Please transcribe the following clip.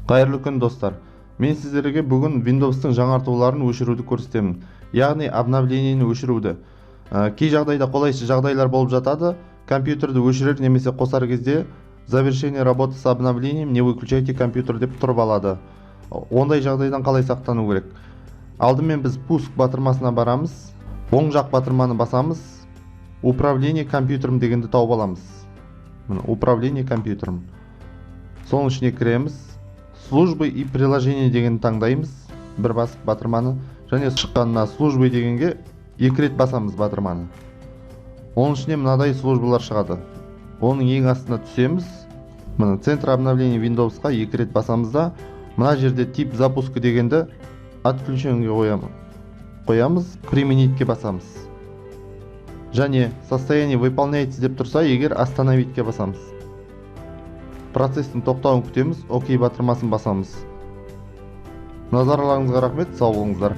Қайырлы күн достар. Мен сіздерге бүгін Windows'тың жаңартуларын өшіруді көрсетемін. Яғни обновлениені өшіруді. Кей жағдайда қолайсыз жағдайлар болып жатады. Компьютерді өшірер немесе қосар кезде завершение работы с обновлением не выключайте компьютер деп тұрып алады. Ондай жағдайдан қалай сақтану керек? Алдымен біз пуск батырмасына барамыз. Оң жақ батырманы басамыз. Управление компьютерім дегенді тауып аламыз. Управление компьютерім. Соның ішіне кіреміз. Службы и приложение дегенді таңдаймыз. Бір басып батырманы. Және шыққанына службы дегенге екі рет басамыз батырманы. Оның ішіне мынадай службалар шығады. Оның ең астына түсеміз. Центр обновления Windows'қа екі рет басамыз да, мына жерде тип запуска дегенді отключенге қоямыз. Применитке басамыз. Және состояние выполняется деп тұрса, егер остановитке басамыз. Процестің тоқтауын күтеміз, окей батырмасын басамыз. Назарларыңызға рахмет, сау болыңыздар.